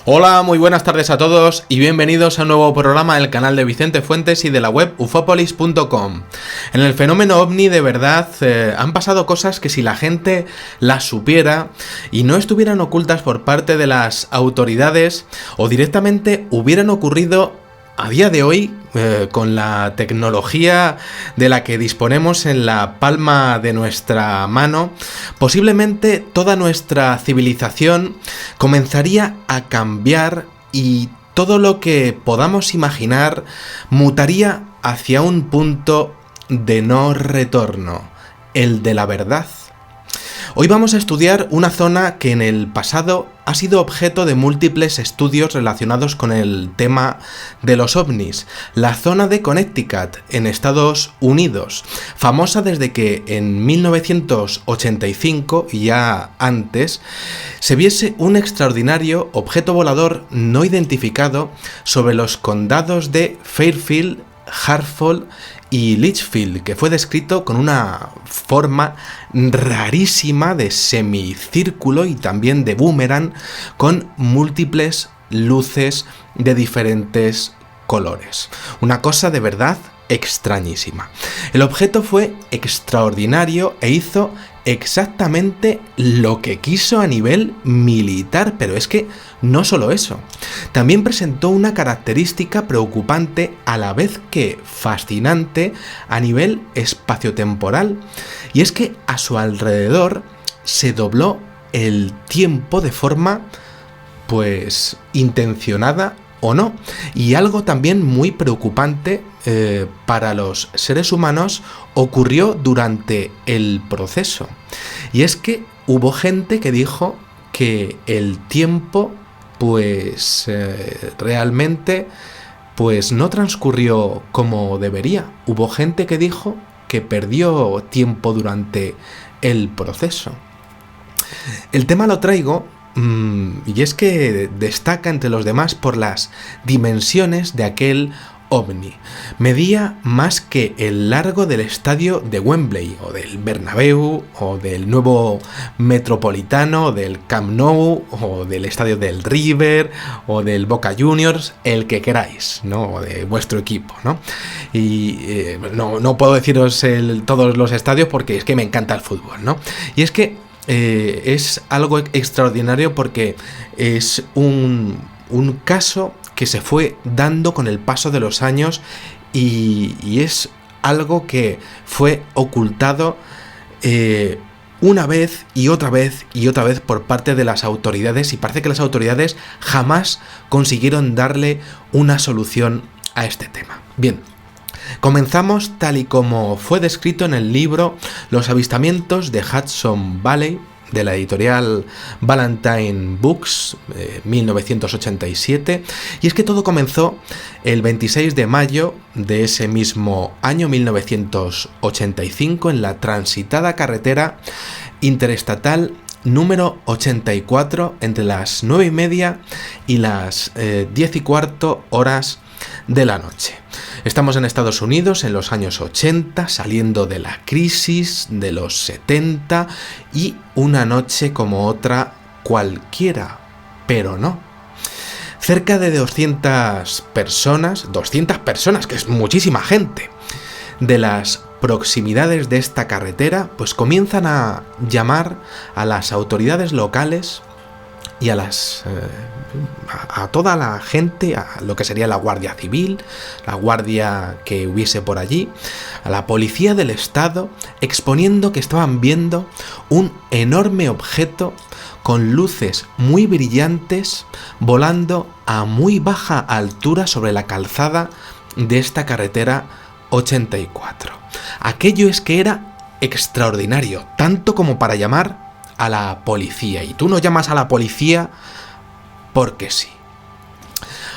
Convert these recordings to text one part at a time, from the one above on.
Hola, muy buenas tardes a todos y bienvenidos a un nuevo programa del canal de Vicente Fuentes y de la web ufopolis.com. En el fenómeno ovni de verdad han pasado cosas que si la gente las supiera y no estuvieran ocultas por parte de las autoridades o directamente hubieran ocurrido a día de hoy, con la tecnología de la que disponemos en la palma de nuestra mano, posiblemente toda nuestra civilización comenzaría a cambiar y todo lo que podamos imaginar mutaría hacia un punto de no retorno, el de la verdad. Hoy vamos a estudiar una zona que en el pasado ha sido objeto de múltiples estudios relacionados con el tema de los ovnis, la zona de Connecticut, en Estados Unidos, famosa desde que en 1985 y ya antes se viese un extraordinario objeto volador no identificado sobre los condados de Fairfield, Hartford y Litchfield, que fue descrito con una forma rarísima de semicírculo y también de boomerang con múltiples luces de diferentes colores. Una cosa de verdad extrañísima. El objeto fue extraordinario e hizo exactamente lo que quiso a nivel militar, pero es que no solo eso, también presentó una característica preocupante a la vez que fascinante a nivel espaciotemporal, y es que a su alrededor se dobló el tiempo de forma, pues, intencionada o no, y algo también muy preocupante para los seres humanos ocurrió durante el proceso, y es que hubo gente que dijo que el tiempo pues realmente pues no transcurrió como debería. Hubo gente que dijo que perdió tiempo durante el proceso. El tema lo traigo y es que destaca entre los demás por las dimensiones de aquel ovni. Medía más que el largo del estadio de Wembley, o del Bernabéu, o del nuevo Metropolitano, o del Camp Nou, o del estadio del River, o del Boca Juniors, el que queráis, ¿no? O de vuestro equipo, ¿no? Y no puedo deciros todos los estadios porque es que me encanta el fútbol, ¿no? Y es que es algo extraordinario porque es un caso que se fue dando con el paso de los años y es algo que fue ocultado una vez y otra vez y otra vez por parte de las autoridades, y parece que las autoridades jamás consiguieron darle una solución a este tema. Bien, comenzamos tal y como fue descrito en el libro Los avistamientos de Hudson Valley, de la editorial Ballantine Books, 1987, y es que todo comenzó el 26 de mayo de ese mismo año 1985 en la transitada carretera interestatal número 84 entre las 9:30 y las 10:15 horas de la noche. Estamos en Estados Unidos en los años 80, saliendo de la crisis de los 70, y una noche como otra cualquiera, pero no. Cerca de 200 personas, que es muchísima gente, de las proximidades de esta carretera, pues comienzan a llamar a las autoridades locales y a toda la gente, a lo que sería la Guardia Civil, la guardia que hubiese por allí, a la policía del estado, exponiendo que estaban viendo un enorme objeto con luces muy brillantes volando a muy baja altura sobre la calzada de esta carretera 84. Aquello es que era extraordinario, tanto como para llamar a la policía, y tú no llamas a la policía porque sí.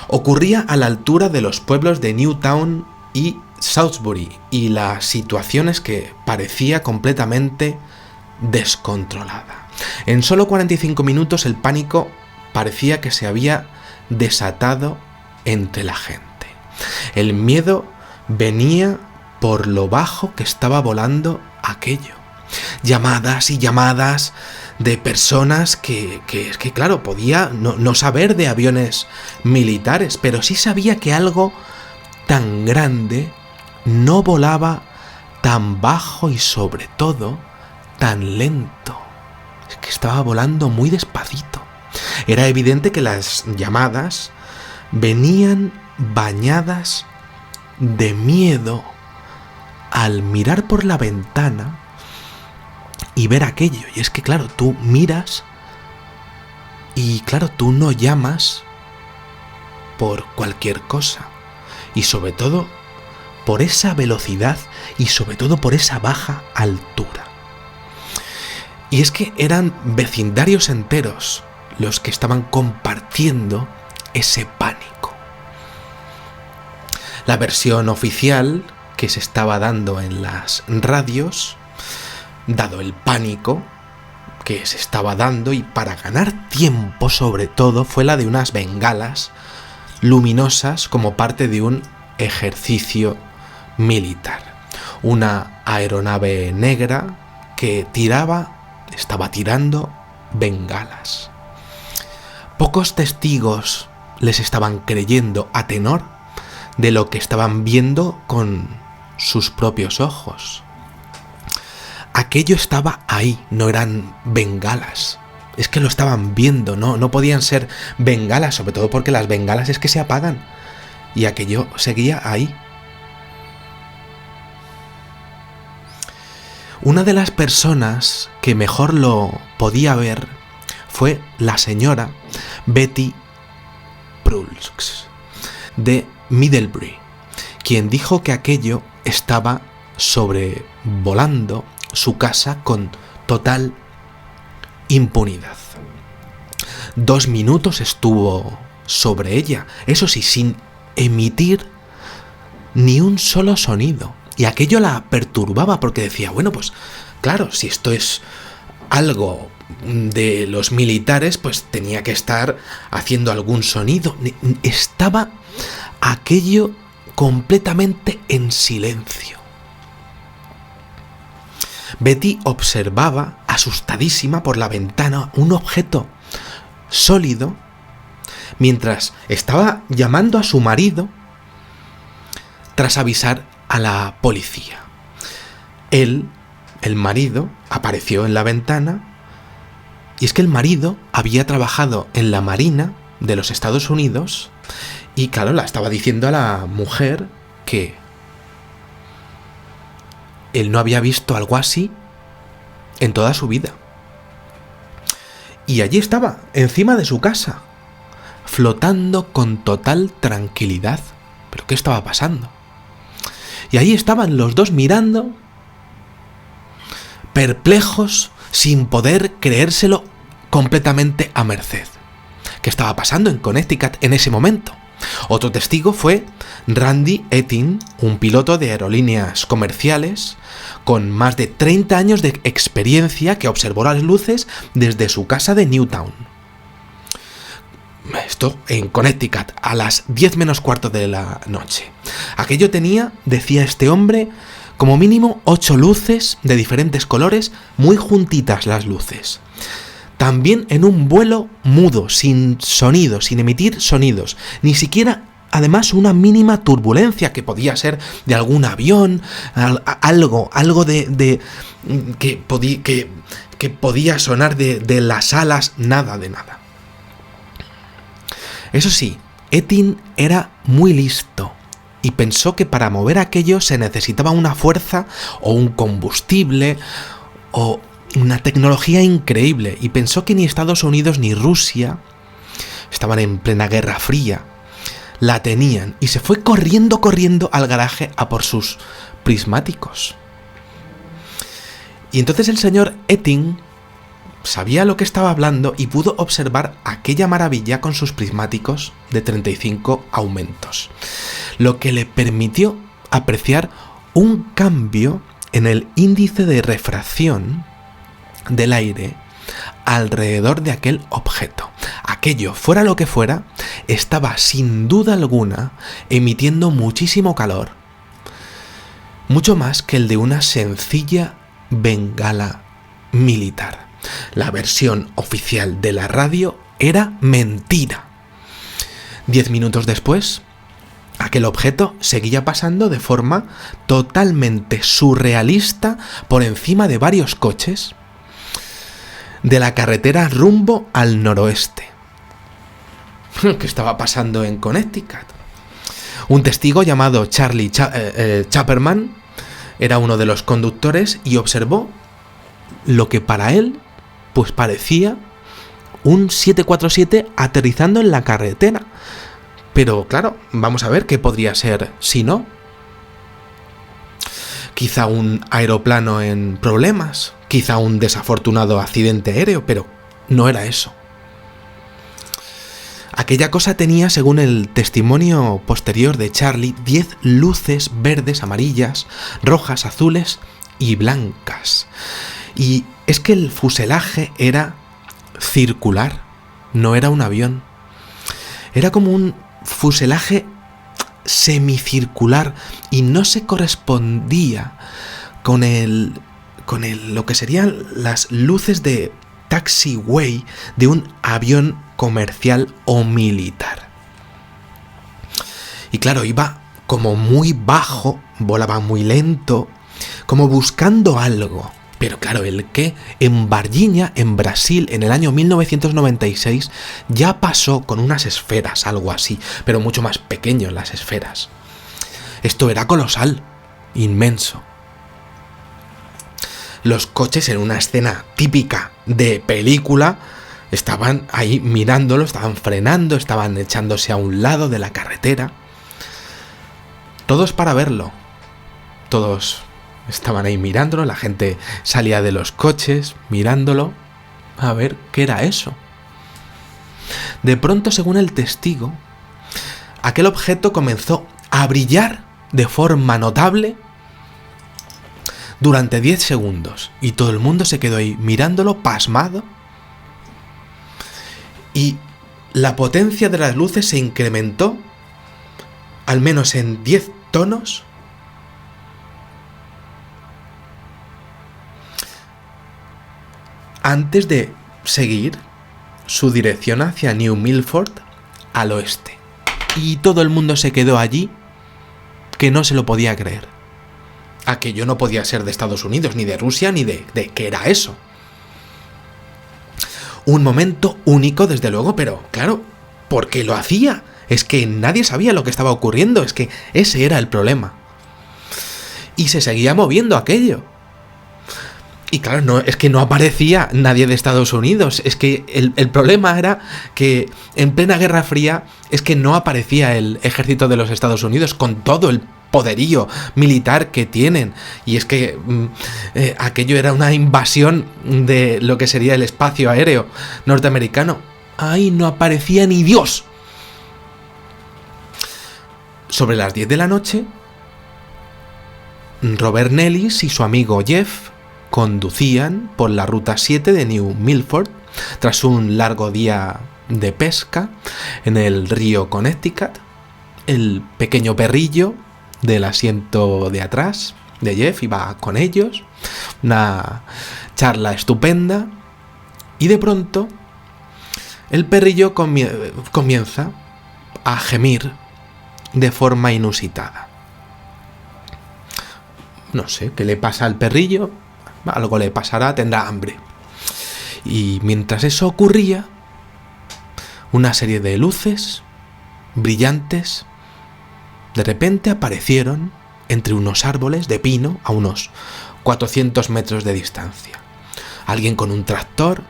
Ocurría a la altura de los pueblos de Newtown y Salisbury, y la situación es que parecía completamente descontrolada. En solo 45 minutos el pánico parecía que se había desatado entre la gente. El miedo venía por lo bajo que estaba volando aquello. llamadas y llamadas de personas que claro, podía no saber de aviones militares, pero sí sabía que algo tan grande no volaba tan bajo y sobre todo tan lento. Es que estaba volando muy despacito. Era evidente que las llamadas venían bañadas de miedo al mirar por la ventana y ver aquello. Y es que claro, tú miras y claro, tú no llamas por cualquier cosa. Y sobre todo por esa velocidad y sobre todo por esa baja altura. Y es que eran vecindarios enteros los que estaban compartiendo ese pánico. La versión oficial que se estaba dando en las radios, dado el pánico que se estaba dando y para ganar tiempo sobre todo, fue la de unas bengalas luminosas como parte de un ejercicio militar. Una aeronave negra que estaba tirando bengalas. Pocos testigos les estaban creyendo a tenor de lo que estaban viendo con sus propios ojos. Aquello estaba ahí, no eran bengalas. Es que lo estaban viendo, no podían ser bengalas, sobre todo porque las bengalas es que se apagan. Y aquello seguía ahí. Una de las personas que mejor lo podía ver fue la señora Betty Prulx de Middlebury, quien dijo que aquello estaba sobrevolando su casa con total impunidad. 2 minutos estuvo sobre ella, eso sí, sin emitir ni un solo sonido. Y aquello la perturbaba porque decía, bueno, pues claro, si esto es algo de los militares, pues tenía que estar haciendo algún sonido. Estaba aquello completamente en silencio. Betty observaba, asustadísima por la ventana, un objeto sólido, mientras estaba llamando a su marido tras avisar a la policía. El marido, apareció en la ventana, y es que el marido había trabajado en la Marina de los Estados Unidos y claro, la estaba diciendo a la mujer que él no había visto algo así en toda su vida. Y allí estaba, encima de su casa, flotando con total tranquilidad. ¿Pero qué estaba pasando? Y ahí estaban los dos mirando, perplejos, sin poder creérselo, completamente a merced. ¿Qué estaba pasando en Connecticut en ese momento? Otro testigo fue Randy Etting, un piloto de aerolíneas comerciales con más de 30 años de experiencia que observó las luces desde su casa de Newtown. Esto en Connecticut, a las 10 menos cuarto de la noche. Aquello tenía, decía este hombre, como mínimo 8 luces de diferentes colores, muy juntitas las luces. También en un vuelo mudo, sin sonido, sin emitir sonidos, ni siquiera, además, una mínima turbulencia que podía ser de algún avión, algo de que podía sonar de las alas, nada de nada. Eso sí, Etting era muy listo y pensó que para mover aquello se necesitaba una fuerza o un combustible o una tecnología increíble, y pensó que ni Estados Unidos ni Rusia, estaban en plena Guerra Fría, la tenían, y se fue corriendo al garaje a por sus prismáticos. Y entonces el señor Etting sabía lo que estaba hablando y pudo observar aquella maravilla con sus prismáticos de 35 aumentos, lo que le permitió apreciar un cambio en el índice de refracción del aire alrededor de aquel objeto. Aquello, fuera lo que fuera, estaba sin duda alguna emitiendo muchísimo calor, mucho más que el de una sencilla bengala militar. La versión oficial de la radio era mentira. 10 minutos después, aquel objeto seguía pasando de forma totalmente surrealista por encima de varios coches de la carretera rumbo al noroeste. ¿Qué estaba pasando en Connecticut? Un testigo llamado Charlie Chapperman era uno de los conductores y observó lo que para él pues parecía un 747 aterrizando en la carretera. Pero claro, vamos a ver qué podría ser si no. Quizá un aeroplano en problemas, quizá un desafortunado accidente aéreo, pero no era eso. Aquella cosa tenía, según el testimonio posterior de Charlie, 10 luces verdes, amarillas, rojas, azules y blancas. Y es que el fuselaje era circular, no era un avión. Era como un fuselaje semicircular y no se correspondía con lo que serían las luces de taxiway de un avión comercial o militar. Y claro, iba como muy bajo, volaba muy lento, como buscando algo. Pero claro, el que en Varginha, en Brasil, en el año 1996, ya pasó con unas esferas, algo así, pero mucho más pequeño las esferas. Esto era colosal, inmenso. Los coches, en una escena típica de película, estaban ahí mirándolo, estaban frenando, estaban echándose a un lado de la carretera. Todos para verlo. Todos estaban ahí mirándolo, la gente salía de los coches mirándolo a ver qué era eso. De pronto, según el testigo, aquel objeto comenzó a brillar de forma notable durante 10 segundos y todo el mundo se quedó ahí mirándolo pasmado, y la potencia de las luces se incrementó al menos en 10 tonos antes de seguir su dirección hacia New Milford al oeste. Y todo el mundo se quedó allí, que no se lo podía creer. Aquello no podía ser de Estados Unidos, ni de Rusia, ni de ¿qué era eso? Un momento único, desde luego, pero claro, ¿por qué lo hacía? Es que nadie sabía lo que estaba ocurriendo, es que ese era el problema. Y se seguía moviendo aquello. Y claro, no, es que no aparecía nadie de Estados Unidos. Es que el problema era que en plena Guerra Fría es que no aparecía el ejército de los Estados Unidos con todo el poderío militar que tienen. Y es que aquello era una invasión de lo que sería el espacio aéreo norteamericano. ¡Ay, no aparecía ni Dios! Sobre las 10 de la noche, Robert Nellis y su amigo Jeff conducían por la ruta 7 de New Milford tras un largo día de pesca en el río Connecticut. El pequeño perrillo del asiento de atrás de Jeff iba con ellos, una charla estupenda, y de pronto el perrillo comienza a gemir de forma inusitada. No sé qué le pasa al perrillo, algo le pasará, tendrá hambre. Y mientras eso ocurría, una serie de luces brillantes de repente aparecieron entre unos árboles de pino a unos 400 metros de distancia. Alguien con un tractor,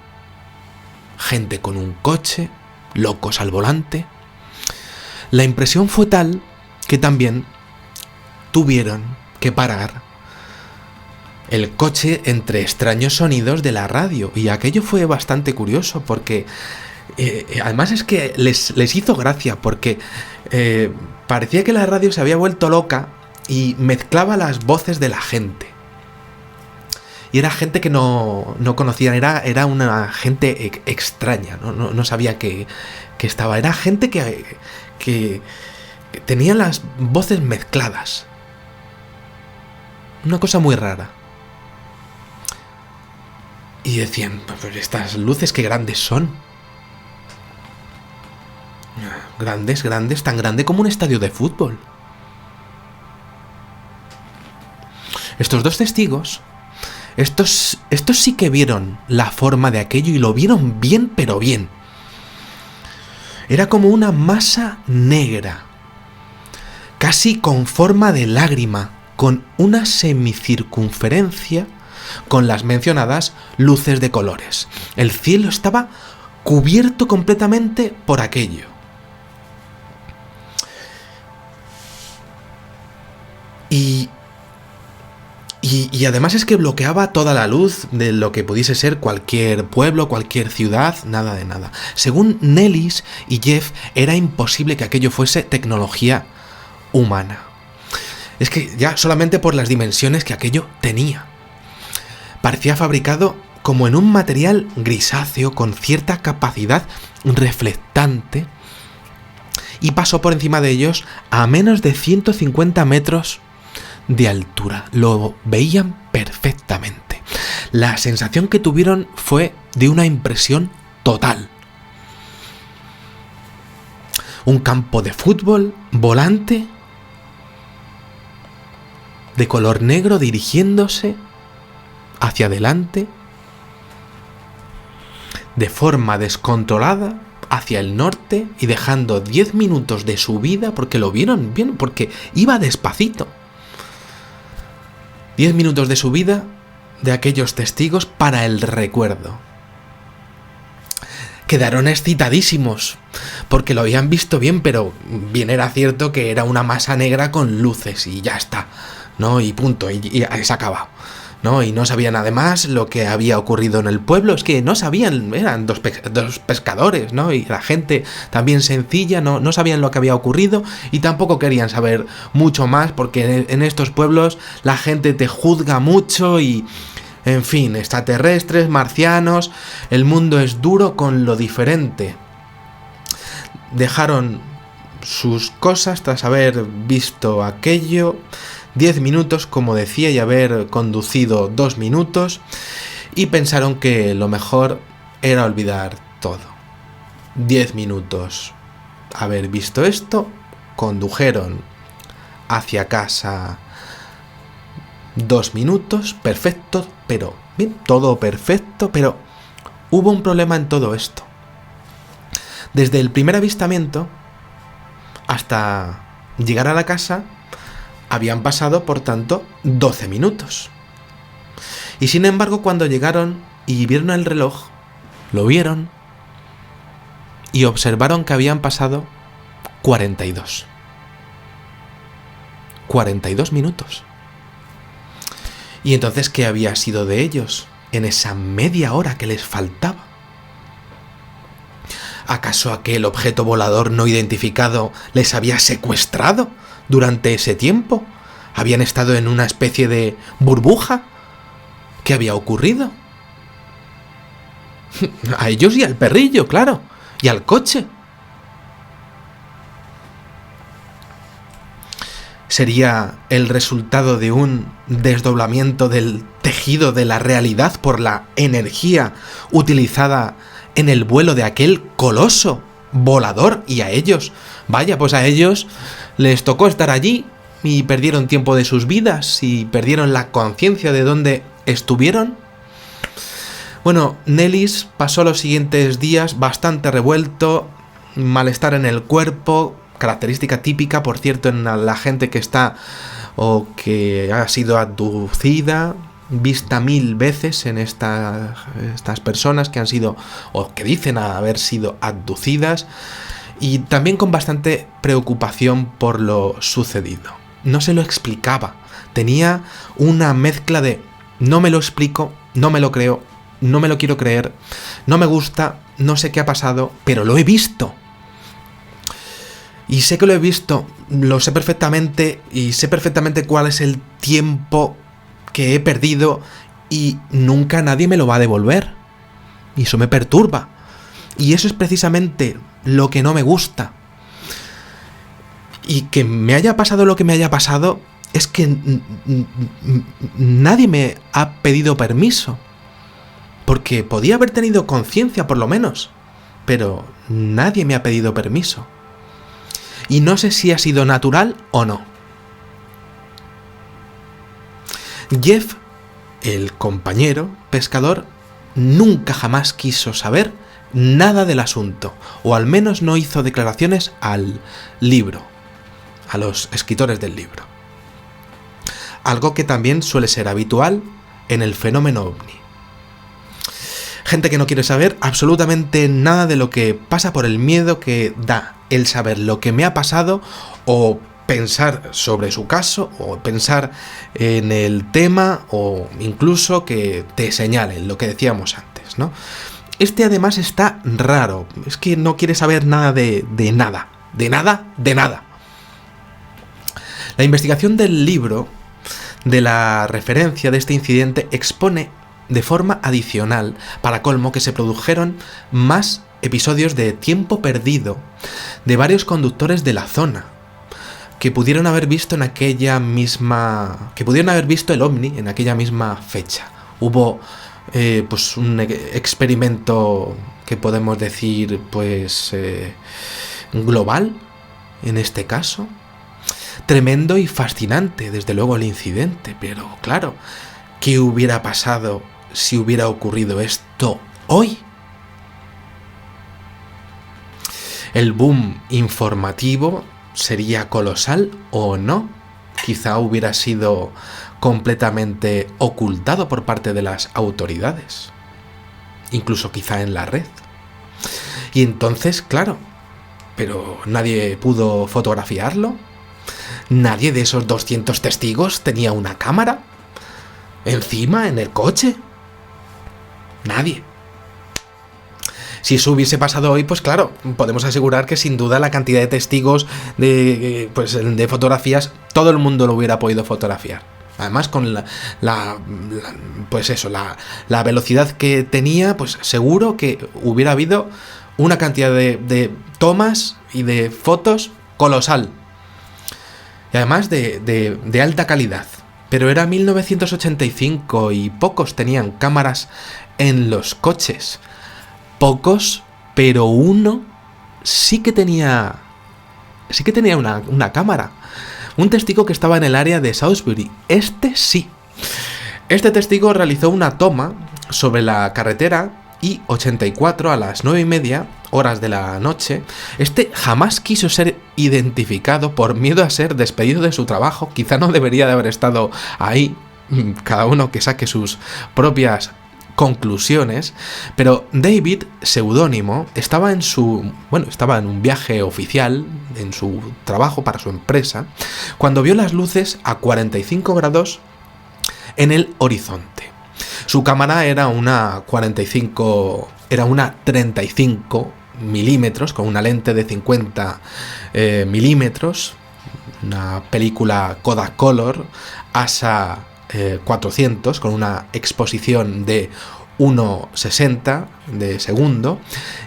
gente con un coche, locos al volante. La impresión fue tal que también tuvieron que parar el coche entre extraños sonidos de la radio, y aquello fue bastante curioso porque además es que les hizo gracia porque parecía que la radio se había vuelto loca y mezclaba las voces de la gente. Y era gente que no conocían, era una gente extraña, no sabía que estaba. Era gente que tenía las voces mezcladas. Una cosa muy rara. Y decían, pues estas luces qué grandes son. Grandes, tan grande como un estadio de fútbol. Estos dos testigos, estos sí que vieron la forma de aquello y lo vieron bien, pero bien. Era como una masa negra, casi con forma de lágrima, con una semicircunferencia con las mencionadas luces de colores. El cielo estaba cubierto completamente por aquello. Y además es que bloqueaba toda la luz de lo que pudiese ser cualquier pueblo, cualquier ciudad, nada de nada. Según Nellis y Jeff, era imposible que aquello fuese tecnología humana. Es que ya solamente por las dimensiones que aquello tenía. Parecía fabricado como en un material grisáceo con cierta capacidad reflectante y pasó por encima de ellos a menos de 150 metros de altura. Lo veían perfectamente. La sensación que tuvieron fue de una impresión total. Un campo de fútbol volante de color negro dirigiéndose hacia adelante de forma descontrolada hacia el norte y dejando 10 minutos de subida, porque lo vieron bien, porque iba despacito. 10 minutos de subida de aquellos testigos para el recuerdo. Quedaron excitadísimos, porque lo habían visto bien, pero bien era cierto que era una masa negra con luces y ya está, ¿no? Y punto, y se ha acabado, ¿no? Y no sabían además lo que había ocurrido en el pueblo, es que no sabían, eran dos pescadores, ¿no? Y la gente también sencilla, no sabían lo que había ocurrido y tampoco querían saber mucho más, porque en estos pueblos la gente te juzga mucho y, en fin, extraterrestres, marcianos, el mundo es duro con lo diferente. Dejaron sus cosas tras haber visto aquello. 10 minutos, como decía, y haber conducido 2 minutos, y pensaron que lo mejor era olvidar todo. 10 minutos haber visto esto, condujeron hacia casa 2 minutos, perfecto, pero bien, todo perfecto, pero hubo un problema en todo esto. Desde el primer avistamiento hasta llegar a la casa habían pasado, por tanto, 12 minutos. Y sin embargo, cuando llegaron y vieron el reloj, lo vieron y observaron que habían pasado 42. 42 minutos. Y entonces, ¿qué había sido de ellos en esa media hora que les faltaba? ¿Acaso aquel objeto volador no identificado les había secuestrado durante ese tiempo? ¿Habían estado en una especie de burbuja? ¿Qué había ocurrido? A ellos y al perrillo, claro, y al coche. ¿Sería el resultado de un desdoblamiento del tejido de la realidad por la energía utilizada en el vuelo de aquel coloso volador? Y a ellos, vaya, pues a ellos les tocó estar allí y perdieron tiempo de sus vidas y perdieron la conciencia de dónde estuvieron. Bueno, Nellis pasó los siguientes días bastante revuelto, malestar en el cuerpo, característica típica, por cierto, en la gente que está o que ha sido abducida, vista 1000 veces en estas personas que han sido o que dicen haber sido abducidas, y también con bastante preocupación por lo sucedido. No se lo explicaba, tenía una mezcla de no me lo explico, no me lo creo, no me lo quiero creer, no me gusta, no sé qué ha pasado, pero lo he visto. Y sé que lo he visto, lo sé perfectamente y sé perfectamente cuál es el tiempo que he perdido y nunca nadie me lo va a devolver. Y eso me perturba. Y eso es precisamente lo que no me gusta. Y que me haya pasado lo que me haya pasado es que nadie me ha pedido permiso porque podía haber tenido conciencia por lo menos, pero nadie me ha pedido permiso. Y no sé si ha sido natural o no. Jeff, el compañero pescador, nunca jamás quiso saber nada del asunto, o al menos no hizo declaraciones al libro, a los escritores del libro. Algo que también suele ser habitual en el fenómeno ovni. Gente que no quiere saber absolutamente nada de lo que pasa por el miedo que da el saber lo que me ha pasado, o pensar sobre su caso, o pensar en el tema, o incluso que te señalen lo que decíamos antes, ¿no? Este además está raro, es que no quiere saber nada de nada, de nada. La investigación del libro, de la referencia de este incidente, expone de forma adicional, para colmo, que se produjeron más episodios de tiempo perdido de varios conductores de la zona, que pudieron haber visto el ovni en aquella misma fecha. Hubo pues un experimento que podemos decir global en este caso. Tremendo y fascinante, desde luego, el incidente, pero claro, ¿qué hubiera pasado si hubiera ocurrido esto hoy? ¿El boom informativo sería colosal o no? Quizá hubiera sido completamente ocultado por parte de las autoridades, incluso quizá en la red. Y entonces, claro, pero nadie pudo fotografiarlo. ¿Nadie de esos 200 testigos tenía una cámara encima en el coche? Nadie. Si eso hubiese pasado hoy, pues claro, podemos asegurar que sin duda la cantidad de testigos de fotografías, todo el mundo lo hubiera podido fotografiar. Además, con la velocidad que tenía, pues seguro que hubiera habido una cantidad de tomas y de fotos colosal. Y además de alta calidad. Pero era 1985 y pocos tenían cámaras en los coches. Pocos, pero uno sí que tenía una cámara. Un testigo que estaba en el área de Salisbury. Este sí. Este testigo realizó una toma sobre la carretera I-84 a las 9:30 horas de la noche. Este jamás quiso ser identificado por miedo a ser despedido de su trabajo. Quizá no debería de haber estado ahí. Cada uno que saque sus propias conclusiones. Pero David, seudónimo, estaba en un viaje oficial en su trabajo para su empresa, cuando vio las luces a 45 grados en el horizonte. Su cámara era una 35 milímetros con una lente de 50 milímetros, una película Kodak Color ASA 400 con una exposición de 1,60 de segundo,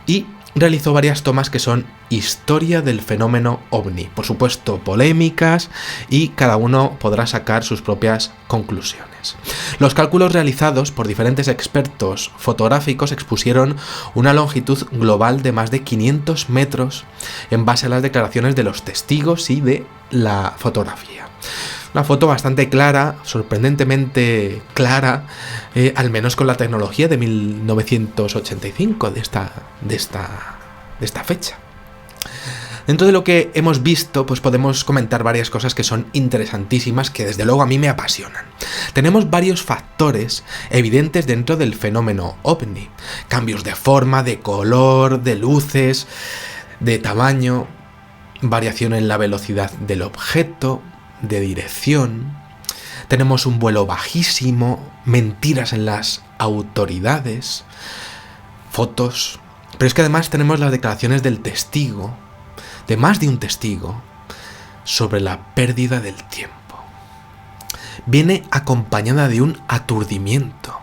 y realizó varias tomas que son historia del fenómeno ovni, por supuesto polémicas, y cada uno podrá sacar sus propias conclusiones. Los cálculos realizados por diferentes expertos fotográficos expusieron una longitud global de más de 500 metros en base a las declaraciones de los testigos y de la fotografía. Una foto bastante clara, sorprendentemente clara, al menos con la tecnología de 1985, de esta fecha. Dentro de lo que hemos visto, pues podemos comentar varias cosas que son interesantísimas, que desde luego a mí me apasionan. Tenemos varios factores evidentes dentro del fenómeno ovni. Cambios de forma, de color, de luces, de tamaño, variación en la velocidad del objeto, de dirección. Tenemos un vuelo bajísimo, mentiras en las autoridades, fotos. Pero es que además tenemos las declaraciones del testigo, de más de un testigo, sobre la pérdida del tiempo. Viene acompañada de un aturdimiento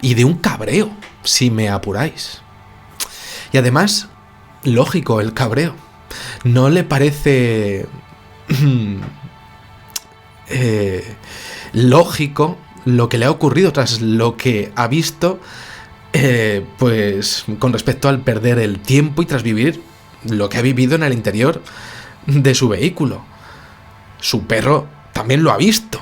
y de un cabreo, si me apuráis. Y además, lógico el cabreo. ¿No le parece lógico lo que le ha ocurrido tras lo que ha visto pues con respecto al perder el tiempo y tras vivir lo que ha vivido en el interior de su vehículo. Su perro también lo ha visto.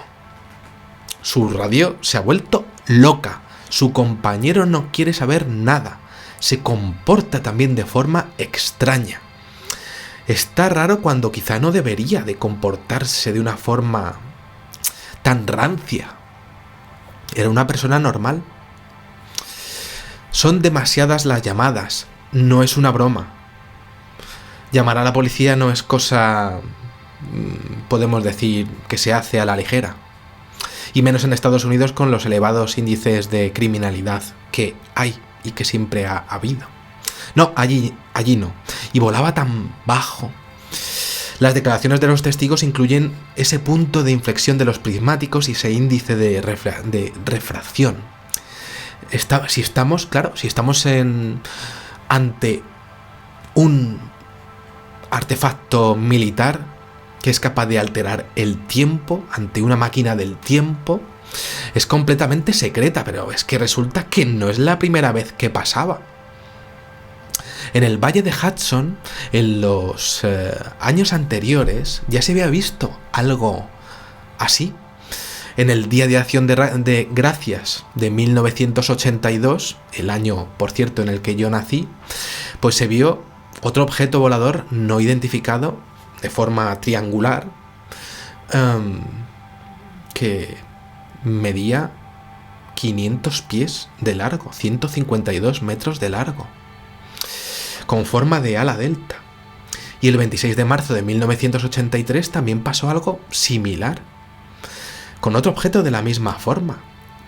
Su radio se ha vuelto loca. Su compañero no quiere saber nada. Se comporta también de forma extraña. Está raro cuando quizá no debería de comportarse de una forma tan rancia. Era una persona normal. Son demasiadas las llamadas. No es una broma. Llamar a la policía no es cosa, podemos decir, que se hace a la ligera. Y menos en Estados Unidos con los elevados índices de criminalidad que hay y que siempre ha habido. No, allí no. Y volaba tan bajo. Las declaraciones de los testigos incluyen ese punto de inflexión de los prismáticos y ese índice de refracción. Si estamos ante un artefacto militar que es capaz de alterar el tiempo, ante una máquina del tiempo, es completamente secreta, pero es que resulta que no es la primera vez que pasaba. En el Valle de Hudson, en los años anteriores, ya se había visto algo así. En el Día de Acción de Gracias de 1982, el año, por cierto, en el que yo nací, pues se vio otro objeto volador no identificado de forma triangular que medía 500 pies de largo, 152 metros de largo, con forma de ala delta. Y el 26 de marzo de 1983 también pasó algo similar, con otro objeto de la misma forma.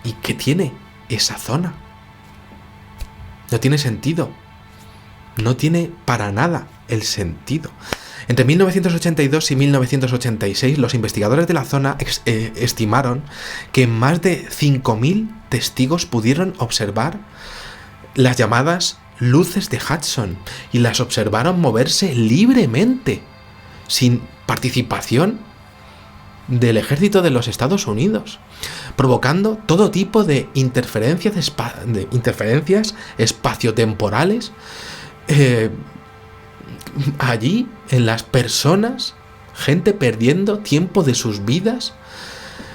¿Y qué tiene esa zona? No tiene sentido. No tiene para nada el sentido. Entre 1982 y 1986, los investigadores de la zona estimaron que más de 5.000 testigos pudieron observar las llamadas luces de Hudson y las observaron moverse libremente, sin participación del ejército de los Estados Unidos, provocando todo tipo de interferencias espaciotemporales allí en las personas, gente perdiendo tiempo de sus vidas,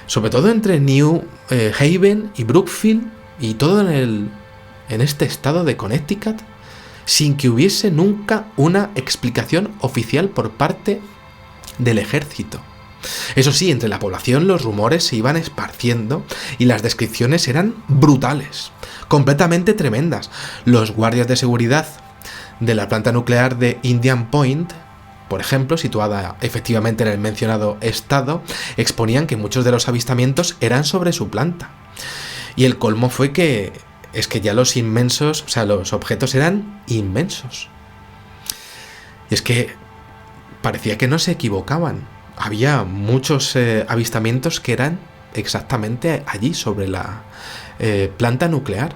sobre todo entre New Haven y Brookfield y todo en este estado de Connecticut, sin que hubiese nunca una explicación oficial por parte del ejército. Eso sí, entre la población los rumores se iban esparciendo y las descripciones eran brutales, completamente tremendas. Los guardias de seguridad de la planta nuclear de Indian Point, por ejemplo, situada efectivamente en el mencionado estado, exponían que muchos de los avistamientos eran sobre su planta. Y el colmo fue que ya los objetos eran inmensos. Y es que parecía que no se equivocaban. Había muchos avistamientos que eran exactamente allí, sobre la planta nuclear.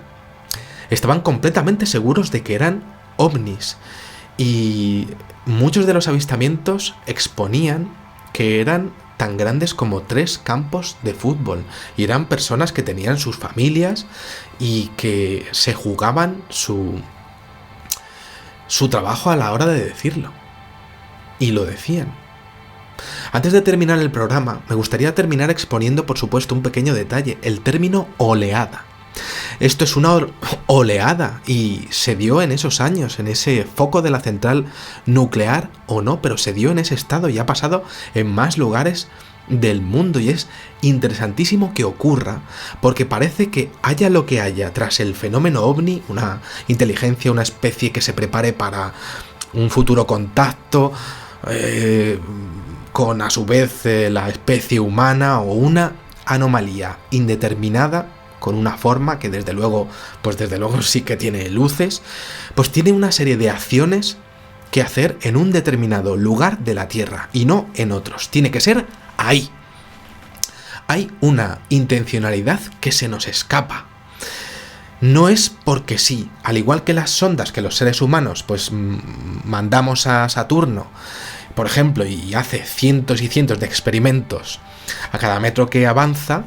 Estaban completamente seguros de que eran ovnis. Y muchos de los avistamientos exponían que eran tan grandes como 3 campos de fútbol. Y eran personas que tenían sus familias y que se jugaban su trabajo a la hora de decirlo. Y lo decían. Antes de terminar el programa, me gustaría terminar exponiendo, por supuesto, un pequeño detalle, el término oleada. Esto es una oleada y se dio en esos años, en ese foco de la central nuclear o no, pero se dio en ese estado y ha pasado en más lugares del mundo, y es interesantísimo que ocurra, porque parece que haya lo que haya tras el fenómeno ovni, una inteligencia, una especie que se prepare para un futuro contacto con a su vez la especie humana, o una anomalía indeterminada con una forma que desde luego sí que tiene luces, pues tiene una serie de acciones que hacer en un determinado lugar de la Tierra y no en otros. Tiene que ser ahí. Hay una intencionalidad que se nos escapa. No es porque sí, al igual que las sondas que los seres humanos pues mandamos a Saturno, por ejemplo, y hace cientos y cientos de experimentos a cada metro que avanza,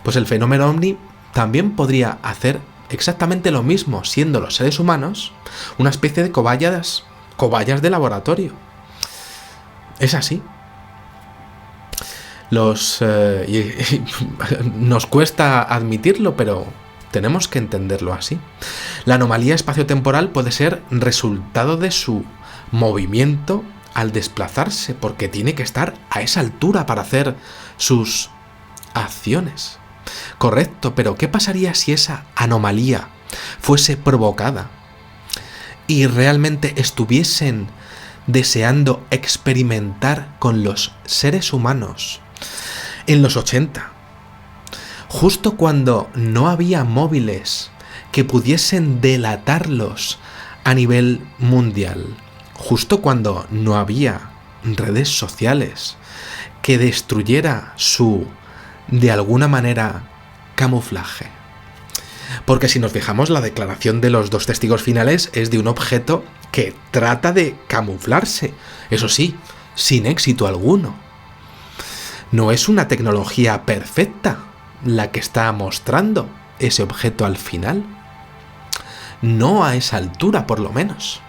pues el fenómeno ovni también podría hacer exactamente lo mismo, siendo los seres humanos una especie de cobayas de laboratorio. Es así. Nos cuesta admitirlo, pero tenemos que entenderlo así. La anomalía espaciotemporal puede ser resultado de su movimiento al desplazarse, porque tiene que estar a esa altura para hacer sus acciones. Correcto, pero ¿qué pasaría si esa anomalía fuese provocada y realmente estuviesen deseando experimentar con los seres humanos en los 80? Justo cuando no había móviles que pudiesen delatarlos a nivel mundial, justo cuando no había redes sociales que destruyera su, de alguna manera, camuflaje. Porque si nos fijamos, la declaración de los dos testigos finales es de un objeto que trata de camuflarse, eso sí, sin éxito alguno. No es una tecnología perfecta la que está mostrando ese objeto al final. No a esa altura, por lo menos.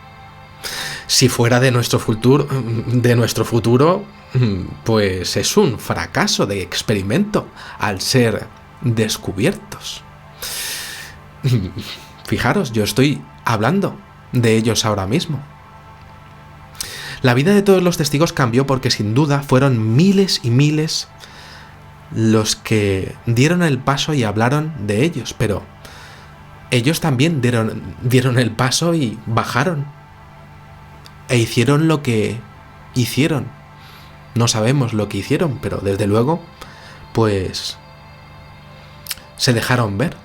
Si fuera de nuestro futuro, pues es un fracaso de experimento al ser descubiertos. Fijaros, yo estoy hablando de ellos ahora mismo. La vida de todos los testigos cambió porque sin duda fueron miles y miles los que dieron el paso y hablaron de ellos, pero ellos también dieron el paso y bajaron e hicieron lo que hicieron. No sabemos lo que hicieron, pero desde luego, pues se dejaron ver.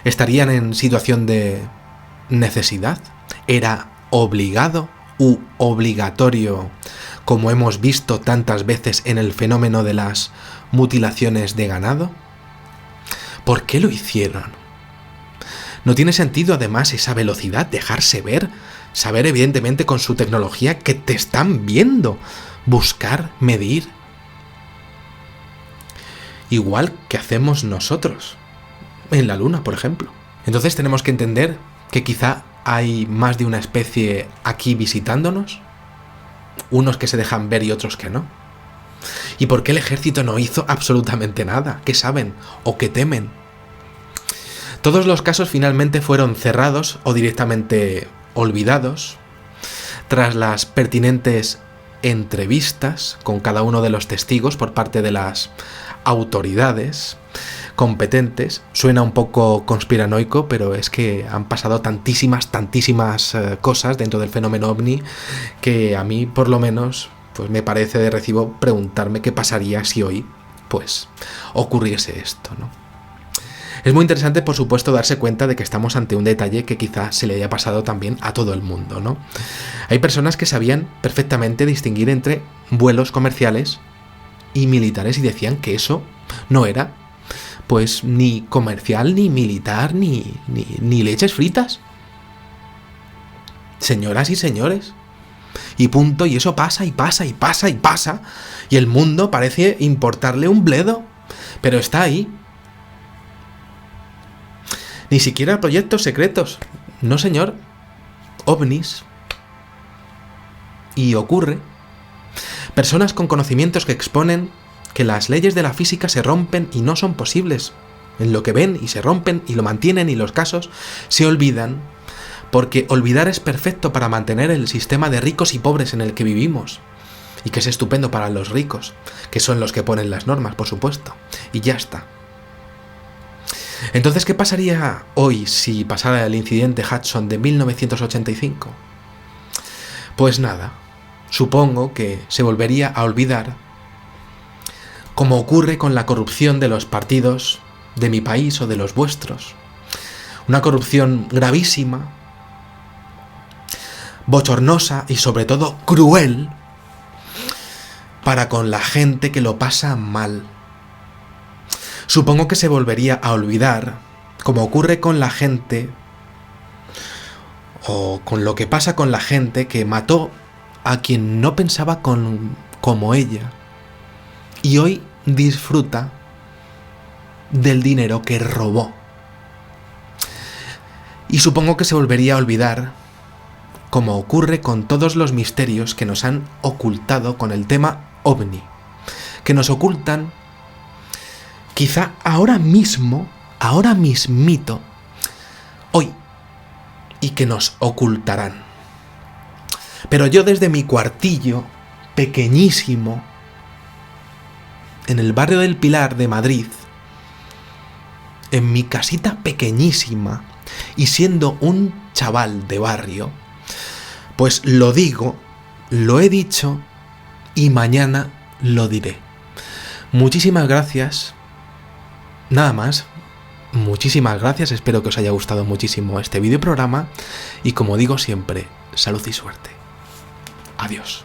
Estarían en situación de necesidad. Era obligado u obligatorio, como hemos visto tantas veces en el fenómeno de las mutilaciones de ganado. ¿Por qué lo hicieron? No tiene sentido, además, esa velocidad, dejarse ver, saber evidentemente con su tecnología que te están viendo, buscar, medir. Igual que hacemos nosotros, en la Luna, por ejemplo. Entonces tenemos que entender que quizá hay más de una especie aquí visitándonos, unos que se dejan ver y otros que no. ¿Y por qué el ejército no hizo absolutamente nada? ¿Qué saben o qué temen? Todos los casos finalmente fueron cerrados o directamente olvidados tras las pertinentes entrevistas con cada uno de los testigos por parte de las autoridades competentes. Suena un poco conspiranoico, pero es que han pasado tantísimas cosas dentro del fenómeno OVNI que a mí, por lo menos, pues me parece de recibo preguntarme qué pasaría si hoy, pues, ocurriese esto, ¿no? Es muy interesante, por supuesto, darse cuenta de que estamos ante un detalle que quizá se le haya pasado también a todo el mundo, ¿no? Hay personas que sabían perfectamente distinguir entre vuelos comerciales y militares y decían que eso no era, pues, ni comercial, ni militar, ni leches fritas. Señoras y señores. Y punto, y eso pasa, y pasa, y pasa, y pasa. Y el mundo parece importarle un bledo. Pero está ahí. Ni siquiera proyectos secretos. No, señor. OVNIs. Y ocurre. Personas con conocimientos que exponen que las leyes de la física se rompen y no son posibles. En lo que ven y se rompen y lo mantienen y los casos se olvidan. Porque olvidar es perfecto para mantener el sistema de ricos y pobres en el que vivimos. Y que es estupendo para los ricos, que son los que ponen las normas, por supuesto. Y ya está. Entonces, ¿qué pasaría hoy si pasara el incidente Hudson de 1985? Pues nada, supongo que se volvería a olvidar, como ocurre con la corrupción de los partidos de mi país o de los vuestros. Una corrupción gravísima, bochornosa y sobre todo cruel para con la gente que lo pasa mal. Supongo que se volvería a olvidar, como ocurre con la gente, o con lo que pasa con la gente que mató a quien no pensaba como ella, y hoy disfruta del dinero que robó. Y supongo que se volvería a olvidar, como ocurre con todos los misterios que nos han ocultado con el tema OVNI, que nos ocultan quizá ahora mismito, hoy, y que nos ocultarán. Pero yo desde mi cuartillo, pequeñísimo, en el barrio del Pilar de Madrid, en mi casita pequeñísima, y siendo un chaval de barrio, pues lo digo, lo he dicho, y mañana lo diré. Muchísimas gracias. Nada más. Muchísimas gracias. Espero que os haya gustado muchísimo este videoprograma. Y como digo siempre, salud y suerte. Adiós.